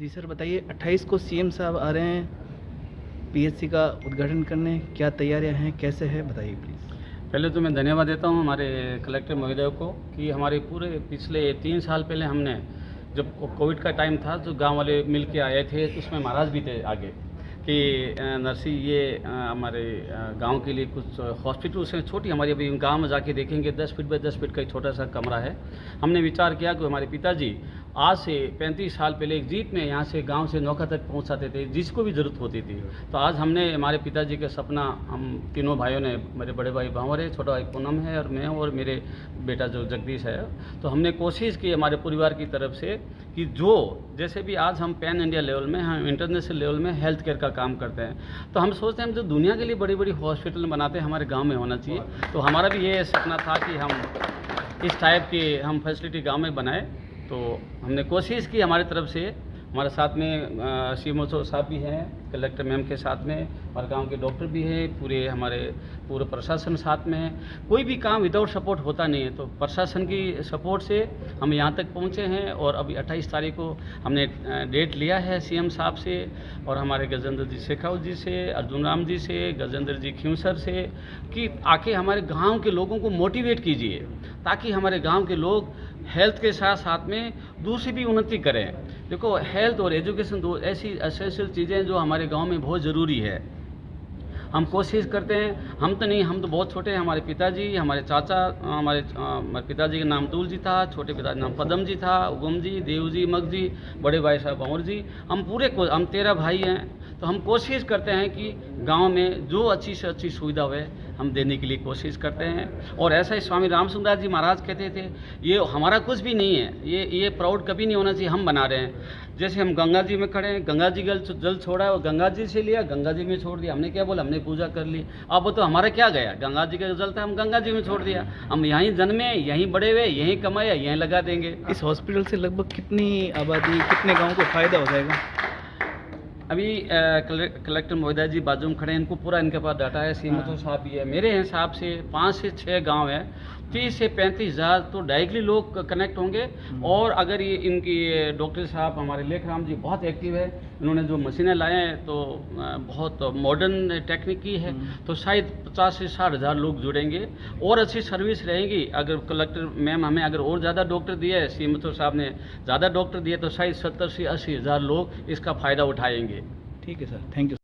जी sir, बताइए 28 को CM साहब आ रहे हैं पीएचसी का उद्घाटन करने, क्या तैयारियां हैं, कैसे है, बताइए प्लीज़। पहले तो मैं धन्यवाद देता हूं हमारे कलेक्टर महोदय को कि हमारे पूरे पिछले 3 साल पहले हमने जब कोविड का टाइम था तो गांव वाले मिल के आए थे, तो उसमें महाराज भी थे आगे कि नरसी ये हमारे गांव के लिए कुछ हॉस्पिटल से छोटी हमारी अभी गांव में जाके देखेंगे 10 फीट बाय 10 फीट का एक छोटा सा कमरा है। हमने विचार किया कि हमारे पिताजी आज से 35 साल पहले एक जीप में यहाँ से गांव से नौका तक पहुँचाते थे, जिसको भी ज़रूरत होती थी। तो आज हमने हमारे पिताजी का सपना हम तीनों भाइयों ने, मेरे बड़े भाई भावर है, छोटा भाई पूनम है और मैं और मेरे बेटा जो जगदीश है, तो हमने कोशिश की हमारे परिवार की तरफ से कि जो जैसे भी आज हम पैन इंडिया लेवल में, हम इंटरनेशनल लेवल में हेल्थ केयर का काम करते हैं, तो हम सोचते हैं हम जो दुनिया के लिए बड़ी बड़ी हॉस्पिटल बनाते हैं हमारे गाँव में होना चाहिए। तो हमारा भी ये सपना था कि हम इस टाइप की हम फैसिलिटी गाँव में बनाए। तो हमने कोशिश की हमारी तरफ से। हमारे साथ में सीएमओ साहब भी हैं, कलेक्टर मैम के साथ में, हमारे गांव के डॉक्टर भी हैं, पूरे प्रशासन साथ में है। कोई भी काम विदाउट सपोर्ट होता नहीं है, तो प्रशासन की सपोर्ट से हम यहाँ तक पहुँचे हैं। और अभी 28 तारीख को हमने डेट लिया है सीएम साहब से और हमारे गजेंद्र जी शेखावत जी से, अर्जुन राम जी से, गजेंद्र जी खिंवसर से, कि आके हमारे गाँव के लोगों को मोटिवेट कीजिए ताकि हमारे गाँव के लोग हेल्थ के साथ साथ में दूसरी भी उन्नति करें। देखो, हेल्थ और एजुकेशन दो ऐसी एसेंशियल चीज़ें हैं जो हमारे गांव में बहुत ज़रूरी है। हम कोशिश करते हैं, हम तो नहीं, हम तो बहुत छोटे हैं। हमारे पिताजी, हमारे चाचा, हमारे पिताजी का नाम तुल जी था, छोटे पिताजी का नाम पदम जी था, उगम जी, देव जी, मग जी, बड़े भाई साहब भंवर जी, हम 13 भाई हैं। तो हम कोशिश करते हैं कि गांव में जो अच्छी से अच्छी सुविधा हो हम देने के लिए कोशिश करते हैं। और ऐसा ही स्वामी रामचंद्र जी महाराज कहते थे, ये हमारा कुछ भी नहीं है, ये प्राउड कभी नहीं होना चाहिए, हम बना रहे हैं। जैसे हम गंगा जी में खड़े हैं, गंगा जी जल छोड़ा है और गंगा जी से लिया, गंगा जी में छोड़ दिया। हमने क्या बोला, हमने पूजा कर ली। अब वो तो हमारा क्या गया, गंगा जी का जल था, हम गंगा जी में छोड़ दिया। हम यहीं जन्मे, यहीं बड़े हुए, यहीं कमाए, यहीं लगा देंगे। इस हॉस्पिटल से लगभग कितनी आबादी, कितने गाँव को फ़ायदा हो जाएगा? अभी कलेक्टर महोदय जी बाजू में खड़े हैं, इनको पूरा इनके पास डाटा है, सीएमओ साहब भी है। मेरे हिसाब से 5 से 6 गांव हैं, 30 से 35 हज़ार तो डायरेक्टली लोग कनेक्ट होंगे। और अगर ये इनकी डॉक्टर साहब हमारे लेखराम जी बहुत एक्टिव है, इन्होंने जो मशीनें लाए हैं तो बहुत मॉडर्न टेक्निक की है, तो शायद 50 से 60 हज़ार लोग जुड़ेंगे और अच्छी सर्विस रहेगी। अगर कलेक्टर मैम हमें अगर और ज़्यादा डॉक्टर दिए, सीएमओ साहब ने ज़्यादा डॉक्टर दिए, तो शायद 70 से 80 हज़ार लोग इसका फ़ायदा उठाएंगे। ठीक है सर, थैंक यू।